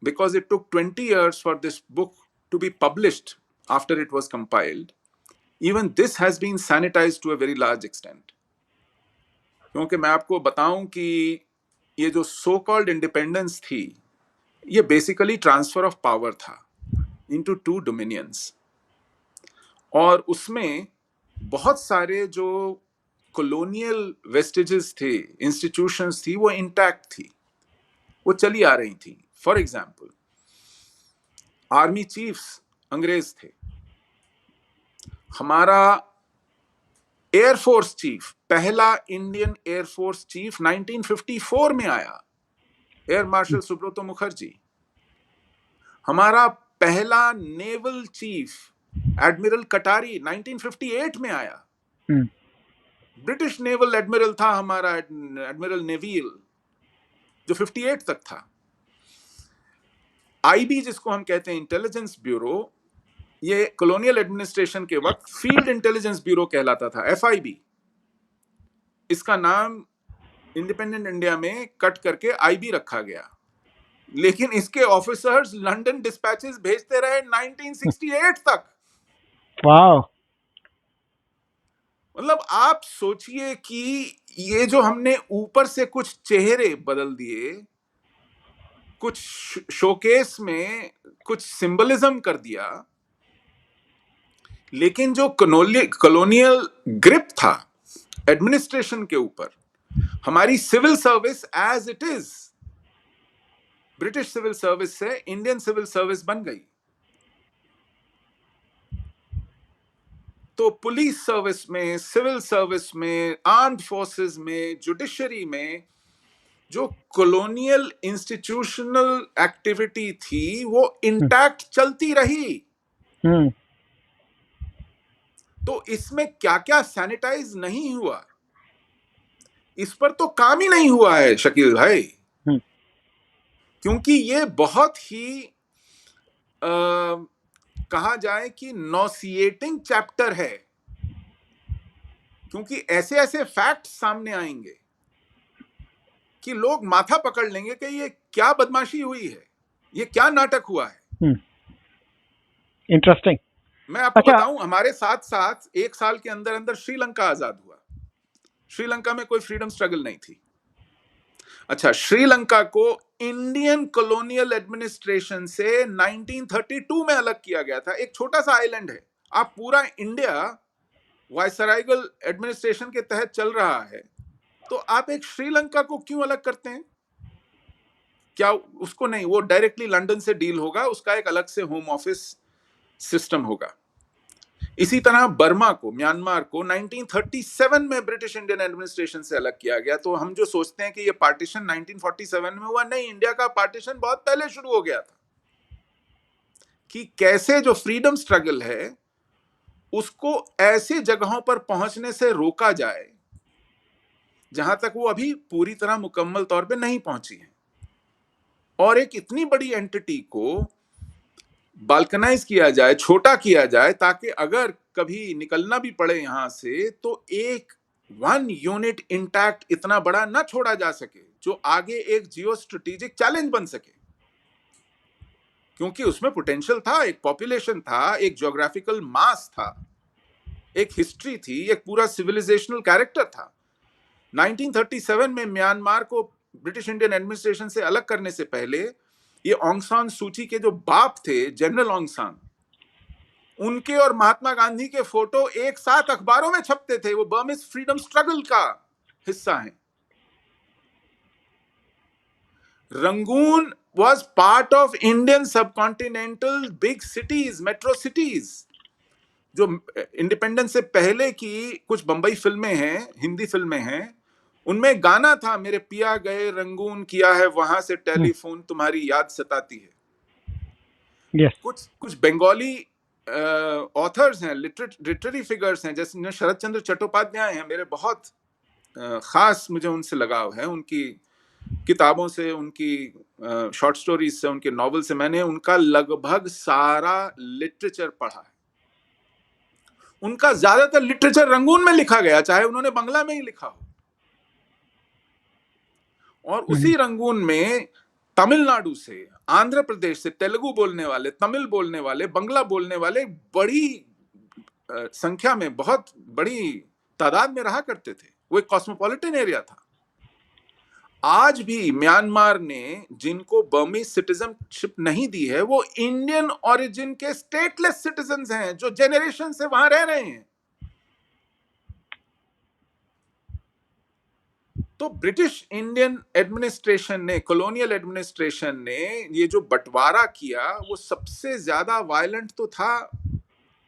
because it took 20 years for this book to be published after it was compiled, even this has been sanitized to a very large extent. क्योंकि मैं आपको बताऊं कि ये जो so called independence थी, ये basically transfer of power था इनटू टू डोमिनियंस, और उसमें बहुत सारे जो कॉलोनियल वेस्टेजेस थे, इंस्टीट्यूशंस थी, वो इंटैक्ट थी, वो चली आ रही थी। फॉर एग्जाम्पल, आर्मी चीफ्स अंग्रेज थे, हमारा एयरफोर्स चीफ पहला इंडियन एयरफोर्स चीफ 1954 में आया, एयर मार्शल सुब्रतो मुखर्जी। हमारा पहला नेवल चीफ एडमिरल कटारी 1958 में आया। ब्रिटिश नेवल एडमिरल था हमारा एडमिरल नेविल, जो 58 तक था। आईबी जिसको हम कहते हैं इंटेलिजेंस ब्यूरो, ये कॉलोनियल एडमिनिस्ट्रेशन के वक्त फील्ड इंटेलिजेंस ब्यूरो कहलाता था, एफआईबी। इसका नाम इंडिपेंडेंट इंडिया में कट करके आईबी रखा गया, लेकिन इसके ऑफिसर्स लंदन डिस्पैचेस भेजते रहे 1968 तक। वाह। मतलब आप सोचिए कि ये जो हमने ऊपर से कुछ चेहरे बदल दिए, कुछ शोकेस में कुछ सिंबलिज्म कर दिया, लेकिन जो कॉलोनियल ग्रिप था एडमिनिस्ट्रेशन के ऊपर, हमारी civil service as it is, British civil service से इंडियन सिविल सर्विस बन गई। तो पुलिस सर्विस में, सिविल सर्विस में, आर्म्ड फोर्सेस में, जुडिशरी में जो कॉलोनियल इंस्टीट्यूशनल एक्टिविटी थी वो इंटैक्ट चलती रही। तो इसमें क्या क्या सैनिटाइज नहीं हुआ, इस पर तो काम ही नहीं हुआ है शकील भाई, क्योंकि ये बहुत ही कहा जाए कि नॉसिएटिंग चैप्टर है, क्योंकि ऐसे ऐसे फैक्ट सामने आएंगे कि लोग माथा पकड़ लेंगे कि ये क्या बदमाशी हुई है, ये क्या नाटक हुआ है। इंटरेस्टिंग। मैं आपको बताऊं, हमारे साथ साथ 1 साल के अंदर अंदर श्रीलंका आजाद हुआ। श्रीलंका में कोई फ्रीडम स्ट्रगल नहीं थी। अच्छा, श्रीलंका को इंडियन कॉलोनियल एडमिनिस्ट्रेशन से 1932 में अलग किया गया था। एक छोटा सा आइलैंड है, आप पूरा इंडिया वायसराइगल एडमिनिस्ट्रेशन के तहत चल रहा है, तो आप एक श्रीलंका को क्यों अलग करते हैं? क्या उसको नहीं, वो डायरेक्टली लंदन से डील होगा, उसका एक अलग से होम ऑफिस सिस्टम होगा। इसी तरह बर्मा को, म्यांमार को 1937 में ब्रिटिश इंडियन एडमिनिस्ट्रेशन से अलग किया गया। तो हम जो सोचते हैं कि ये पार्टीशन 1947 में हुआ, नहीं, इंडिया का पार्टीशन बहुत पहले शुरू हो गया था। कि कैसे जो फ्रीडम स्ट्रगल है उसको ऐसे जगहों पर पहुंचने से रोका जाए जहां तक वो अभी पूरी तरह मुकम्मल तौर पे नहीं पहुंची है, और एक इतनी बड़ी एंटिटी को बाल्कनाइज किया जाए, छोटा किया जाए, ताकि अगर कभी निकलना भी पड़े यहां से तो एक 1 यूनिट इंटैक्ट इतना बड़ा ना छोड़ा जा सके जो आगे एक जियो स्ट्रेटेजिक चैलेंज बन सके। क्योंकि उसमें पोटेंशियल था, एक पॉपुलेशन था, एक ज्योग्राफिकल मास था, एक हिस्ट्री थी, एक पूरा सिविलाइजेशनल कैरेक्टर था। 1937 में म्यांमार को ब्रिटिश इंडियन एडमिनिस्ट्रेशन से अलग करने से पहले ये ऑंग सान सूची के जो बाप थे, जनरल ऑंग सान, उनके और महात्मा गांधी के फोटो एक साथ अखबारों में छपते थे। वो बर्मिस फ्रीडम स्ट्रगल का हिस्सा हैं। Rangoon was part of Indian subcontinental big cities, metro cities। जो इंडिपेंडेंस से पहले की कुछ बंबई फिल्में हैं, हिंदी फिल्में हैं, उनमें गाना था, मेरे पिया गए रंगून, किया है वहां से टेलीफोन, तुम्हारी याद सताती है। yes. कुछ बंगाली ऑथर्स हैं, लिटरेरी फिगर्स हैं, जैसे शरद चंद्र चट्टोपाध्याय हैं, मेरे बहुत खास मुझे उनसे लगाव है, उनकी किताबों से, उनकी शॉर्ट स्टोरीज से, उनके नॉवल से। मैंने उनका लगभग सारा लिटरेचर पढ़ा है। उनका ज्यादातर लिटरेचर रंगून में लिखा गया, चाहे उन्होंने बंगला में ही लिखा हो। और उसी रंगून में तमिलनाडु से, आंध्र प्रदेश से तेलुगु बोलने वाले, तमिल बोलने वाले, बंगला बोलने वाले बड़ी संख्या में, बहुत बड़ी तादाद में रहा करते थे। वो एक कॉस्मोपॉलिटन एरिया था। आज भी म्यांमार ने जिनको बर्मीज सिटीजनशिप नहीं दी है, वो इंडियन ओरिजिन के स्टेटलेस सिटीजन्स हैं जो जेनरेशन से वहां रह रहे हैं। तो ब्रिटिश इंडियन एडमिनिस्ट्रेशन ने, कॉलोनियल एडमिनिस्ट्रेशन ने ये जो बंटवारा किया, वो सबसे ज्यादा वायलेंट तो था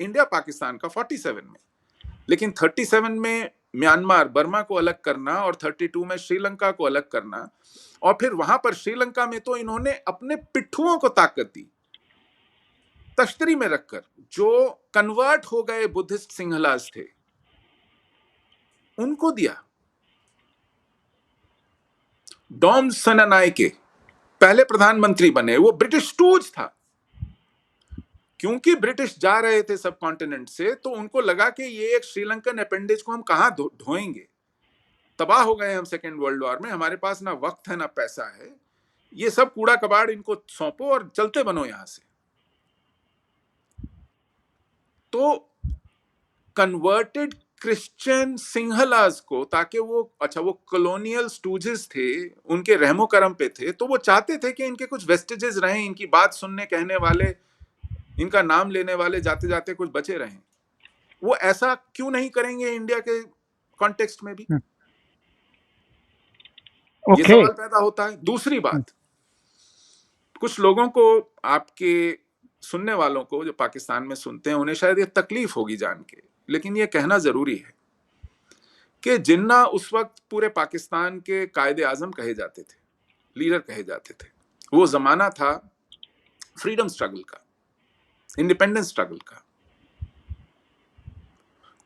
इंडिया पाकिस्तान का 47 में, लेकिन 37 में म्यांमार बर्मा को अलग करना और 32 में श्रीलंका को अलग करना, और फिर वहां पर श्रीलंका में तो इन्होंने अपने पिट्ठुओं को ताकत दी तश्तरी में रखकर। जो कन्वर्ट हो गए बुद्धिस्ट सिंहलाज थे उनको दिया। डॉम सनानायके पहले प्रधानमंत्री बने, वो ब्रिटिश टूज था। क्योंकि ब्रिटिश जा रहे थे सब कॉन्टिनेंट से, तो उनको लगा कि ये एक श्रीलंकन अपेंडेज को हम कहां ढोएंगे, तबाह हो गए हम सेकेंड वर्ल्ड वॉर में, हमारे पास ना वक्त है ना पैसा है, ये सब कूड़ा कबाड़ इनको सौंपो और चलते बनो यहां से। तो कन्वर्टेड क्रिश्चियन सिंहलाज को, ताकि वो वो कॉलोनियल स्टूजेस थे, उनके रहमो करम पे थे, तो वो चाहते थे कि इनके कुछ वेस्टेजेस रहें, इनकी बात सुनने कहने वाले, इनका नाम लेने वाले जाते जाते कुछ बचे रहें। वो ऐसा क्यों नहीं करेंगे इंडिया के कॉन्टेक्स्ट में भी? ये सवाल पैदा होता है। दूसरी बात, कुछ लोगों को, आपके सुनने वालों को जो पाकिस्तान में सुनते हैं, उन्हें शायद ये तकलीफ होगी जान के, लेकिन ये कहना जरूरी है कि जिन्ना उस वक्त पूरे पाकिस्तान के कायदे आजम कहे जाते थे, लीडर कहे जाते थे, वो जमाना था फ्रीडम स्ट्रगल का, इंडिपेंडेंस स्ट्रगल का।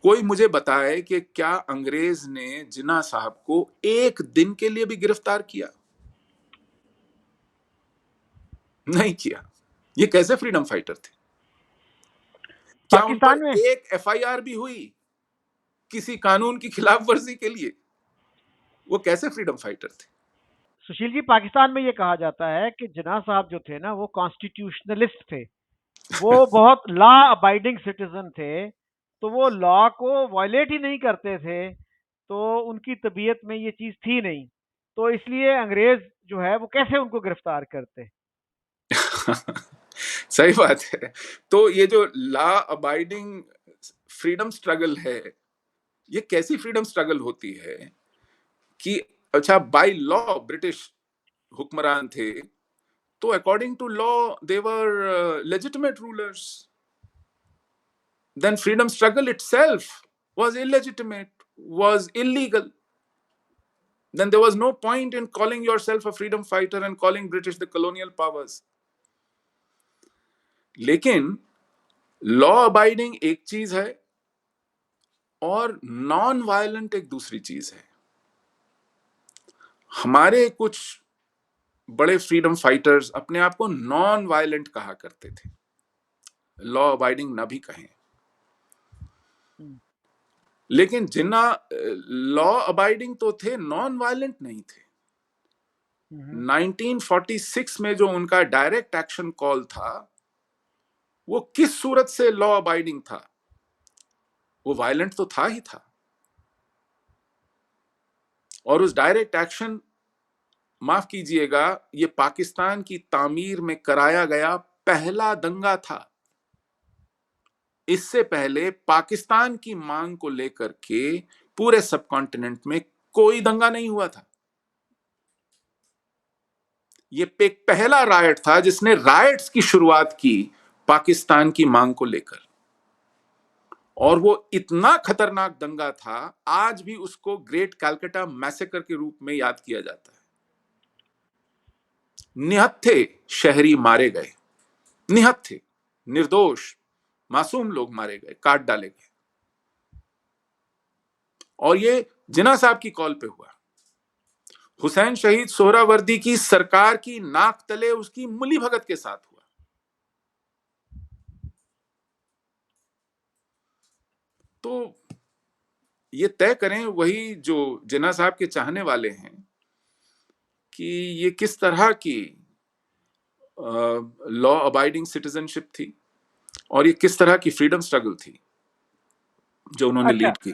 कोई मुझे बताए कि क्या अंग्रेज ने जिन्ना साहब को एक दिन के लिए भी गिरफ्तार किया? नहीं किया। ये कैसे फ्रीडम फाइटर थे? क्या उन पर पाकिस्तान में एक एफआईआर भी हुई किसी कानून की खिलाफ वर्जी के लिए? वो कैसे फ्रीडम फाइटर थे? सुशील जी, पाकिस्तान में ये कहा जाता है कि जिन्ना साहब जो थे ना, वो कॉन्स्टिट्यूशनलिस्ट थे, वो बहुत लॉ अबाइडिंग सिटीजन थे, तो वो लॉ को वायलेट ही नहीं करते थे, तो उनकी तबीयत में ये चीज थी नहीं, तो इसलिए अंग्रेज जो है वो कैसे उनको गिरफ्तार करते। सही बात है। तो ये जो लॉ अबाइडिंग फ्रीडम स्ट्रगल है, ये कैसी फ्रीडम स्ट्रगल होती है कि बाय लॉ ब्रिटिश हुक्मरान थे, तो according to law they were legitimate rulers, then freedom struggle itself was illegitimate, was illegal. Then there was no point in calling yourself a freedom fighter and calling British the colonial powers. लेकिन law abiding एक चीज है और non violent एक दूसरी चीज है। हमारे कुछ बड़े फ्रीडम फाइटर्स अपने आप को नॉन वायलेंट कहा करते थे, लॉ अबाइडिंग ना भी कहें, लेकिन जिन्ना लॉ अबाइडिंग तो थे, नॉन वायलेंट नहीं थे। 1946 में जो उनका डायरेक्ट एक्शन कॉल था, वो किस सूरत से लॉ अबाइडिंग था? वो वायलेंट तो था ही था। और उस डायरेक्ट एक्शन, माफ कीजिएगा, ये पाकिस्तान की तामीर में कराया गया पहला दंगा था। इससे पहले पाकिस्तान की मांग को लेकर के पूरे सब कॉन्टिनेंट में कोई दंगा नहीं हुआ था। ये एक पहला रायट था जिसने रायट्स की शुरुआत की पाकिस्तान की मांग को लेकर, और वो इतना खतरनाक दंगा था, आज भी उसको ग्रेट कैलकाटा मैसेकर के रूप में याद किया जाता है। निहत्थे शहरी मारे गए, निहत्थे निर्दोष मासूम लोग मारे गए, काट डाले गए, और ये जिन्ना साहब की कॉल पे हुआ। हुसैन शहीद सोहरावर्दी की सरकार की नाक तले उसकी मिली भगत के साथ हुआ। तो ये तय करें वही जो जिन्ना साहब के चाहने वाले हैं कि ये किस तरह की लॉ अबाइडिंग सिटीजनशिप थी और ये किस तरह की फ्रीडम स्ट्रगल थी जो उन्होंने लीड की।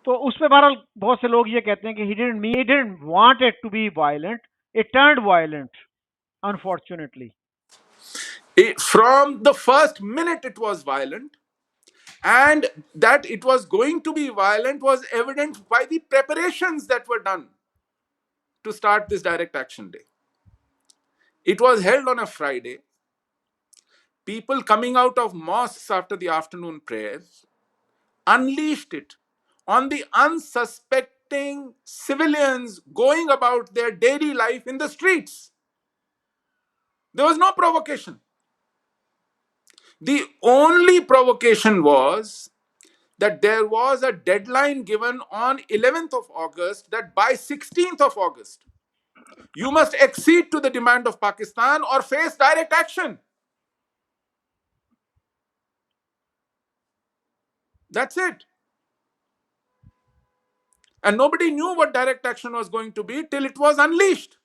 तो उसमें बहरहाल बहुत से लोग ये कहते हैं कि he didn't want it to be violent, it turned violent, unfortunately. From the first minute it was violent, and that it was going to be violent was evident by the preparations that were done to start this direct action day. It was held on a Friday. People coming out of mosques after the afternoon prayers unleashed it on the unsuspecting civilians going about their daily life in the streets. There was no provocation. The only provocation was that there was a deadline given on 11th of August that by 16th of August, you must accede to the demand of Pakistan or face direct action. That's it. And nobody knew what direct action was going to be till it was unleashed.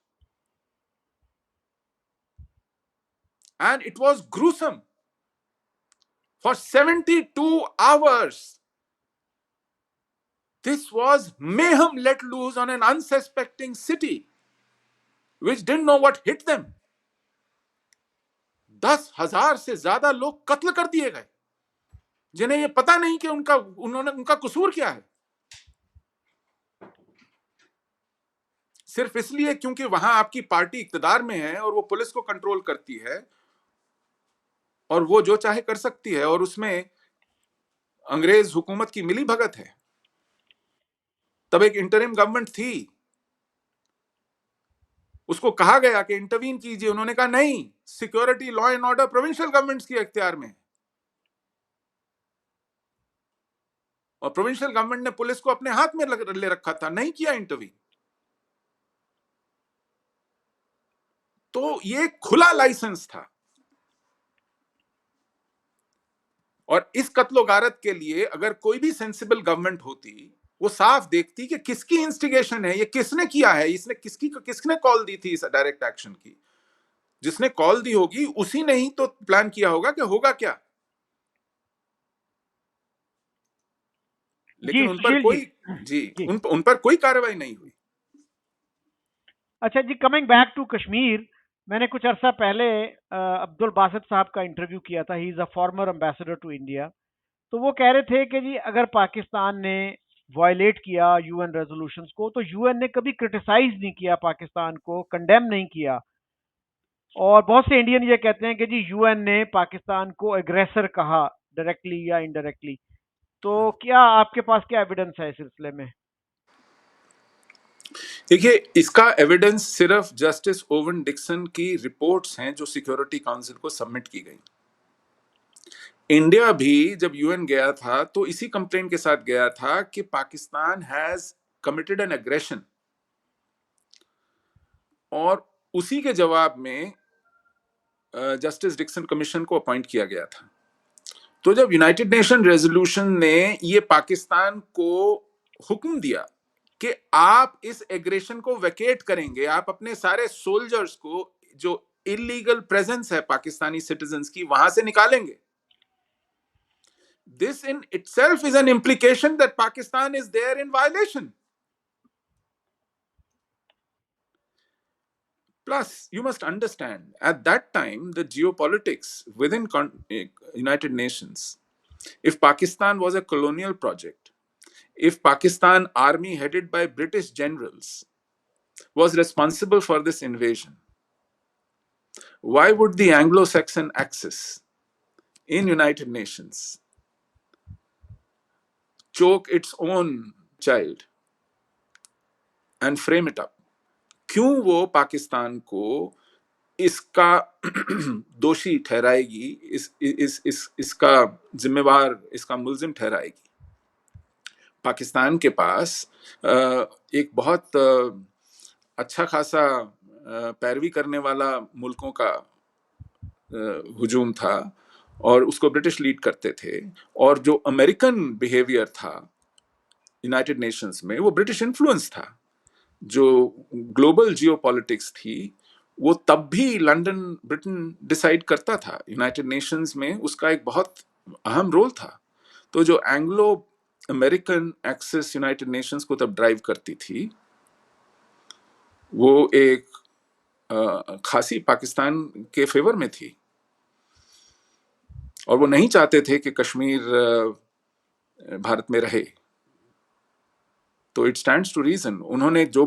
And it was gruesome. For 72 hours, this was mayhem let loose on an unsuspecting city, which didn't know what hit them. 10,000 से ज्यादा लोग कत्ल कर दिए गए, जिन्हें ये पता नहीं कि उनका कसूर क्या है, सिर्फ इसलिए क्योंकि वहां आपकी पार्टी इक्तदार में है और वो पुलिस को कंट्रोल करती है और वो जो चाहे कर सकती है, और उसमें अंग्रेज हुकूमत की मिली भगत है। तब एक इंटरिम गवर्नमेंट थी, उसको कहा गया कि इंटरवीन कीजिए, उन्होंने कहा नहीं, security law and order provincial governments के इख्तियार में, और प्रोविंशियल गवर्नमेंट ने पुलिस को अपने हाथ में ले रखा था, नहीं किया इंटरवीन। तो ये खुला लाइसेंस था, और इस कत्लो गारत के लिए अगर कोई भी सेंसिबल गवर्नमेंट होती, वो साफ देखती कि किसकी इंस्टिगेशन है, ये किसने किया है, इसने किसने कॉल दी थी इस डायरेक्ट एक्शन की। जिसने कॉल दी होगी उसी ने ही तो प्लान किया होगा कि होगा क्या। लेकिन उन पर कोई उन पर कोई कार्रवाई नहीं हुई। अच्छा जी, कमिंग बैक टू कश्मीर, मैंने कुछ अरसा पहले अब्दुल बासित साहब का इंटरव्यू किया था। He is a former ambassador to India. तो वो कह रहे थे कि जी अगर पाकिस्तान ने वायलेट किया यूएन रेजोल्यूशंस को, तो यूएन ने कभी क्रिटिसाइज नहीं किया पाकिस्तान को, कंडेम नहीं किया। और बहुत से इंडियन ये कहते हैं कि जी यूएन ने पाकिस्तान को एग्रेसर कहा, डायरेक्टली या इनडायरेक्टली। तो क्या आपके पास क्या एविडेंस है इस सिलसिले में? देखिए, इसका एविडेंस सिर्फ जस्टिस ओवन डिक्सन की रिपोर्ट्स हैं जो सिक्योरिटी काउंसिल को सबमिट की गई। इंडिया भी जब यूएन गया था तो इसी कंप्लेंट के साथ गया था कि Pakistan has committed N aggression, और उसी के जवाब में जस्टिस डिक्सन कमीशन को अपॉइंट किया गया था। तो जब यूनाइटेड नेशन रेजोल्यूशन ने ये पाकिस्तान को हुक्म दिया कि आप इस एग्रेशन को वैकेट करेंगे, आप अपने सारे सोल्जर्स को जो इलीगल प्रेजेंस है पाकिस्तानी सिटीजन्स की वहां से निकालेंगे, this in itself is an implication that Pakistan is there in violation. Plus, you must understand, at that time, the geopolitics within United Nations, if Pakistan was a colonial project, if Pakistan army headed by British generals was responsible for this invasion, why would the Anglo-Saxon axis in United Nations choke its own child and frame it up? क्यों वो पाकिस्तान को इसका दोषी ठहराएगी, इसका जिम्मेवार, इसका मुल्जिम ठहराएगी? पाकिस्तान के पास एक बहुत अच्छा खासा पैरवी करने वाला मुल्कों का हुजूम था, और उसको ब्रिटिश लीड करते थे, और जो अमेरिकन बिहेवियर था यूनाइटेड नेशंस में वो ब्रिटिश इन्फ्लुएंस था। जो ग्लोबल जियोपॉलिटिक्स थी वो तब भी लंदन, ब्रिटेन डिसाइड करता था। यूनाइटेड नेशंस में उसका एक बहुत अहम रोल था। तो जो Anglo American axis United Nations को तब ड्राइव करती थी, वो एक खासी पाकिस्तान के फेवर में थी, और वो नहीं चाहते थे कि कश्मीर भारत में रहे। तो इट स्टैंड्स टू रीजन, उन्होंने जो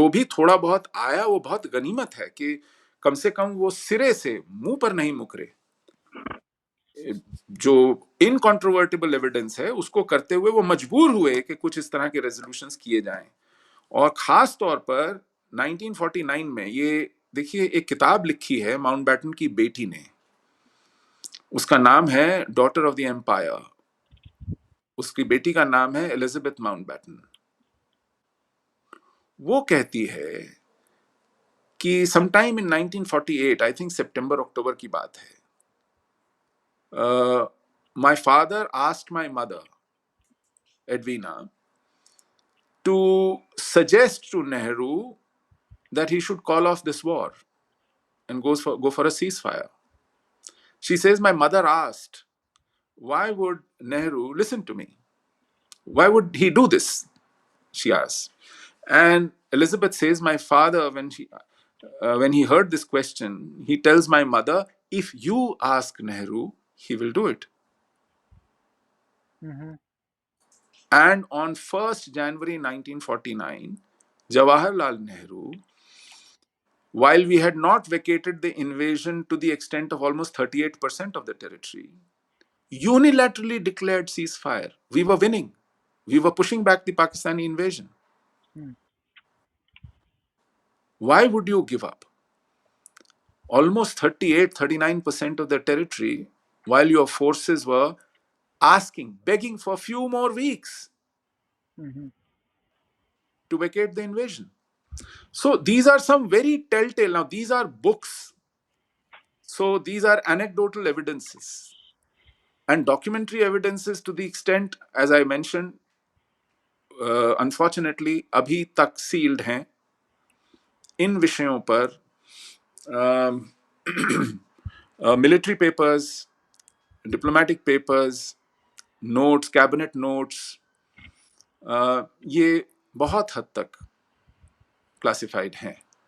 भी थोड़ा बहुत आया वो बहुत गनीमत है कि कम से कम वो सिरे से मुंह पर नहीं मुकरे। जो इनकॉन्ट्रोवर्टिबल एविडेंस है उसको करते हुए वो मजबूर हुए कि कुछ इस तरह के रेजोल्यूशंस किए जाएं। और खास तौर पर 1949 में, ये देखिए, एक किताब लिखी है माउंटबैटन की बेटी ने, उसका नाम है डॉटर ऑफ द एम्पायर। उसकी बेटी का नाम है एलिजाबेथ माउंटबैटन। वो कहती है कि समटाइम इन 1948, आई थिंक सितंबर अक्टूबर की बात है, my father asked my mother Edwina to suggest to Nehru that he should call off this war and go for a ceasefire. She says, my mother asked, why would Nehru listen to me? Why would he do this? She asked. And Elizabeth says, my father, when he heard this question, he tells my mother, if you ask Nehru, he will do it. And on 1st January 1949, Jawaharlal Nehru, while we had not vacated the invasion to the extent of almost 38% of the territory, unilaterally declared ceasefire. We were winning. We were pushing back the Pakistani invasion. Why would you give up almost 38-39% of the territory while your forces were asking, begging for a few more weeks to vacate the invasion? So these are some very telltale. Now, these are books. So these are anecdotal evidences. And documentary evidences, to the extent, as I mentioned, unfortunately, अभी तक sealed हैं इन विषयों पर। military papers, diplomatic papers, notes, cabinet notes, ये बहुत हद तक classified हैं।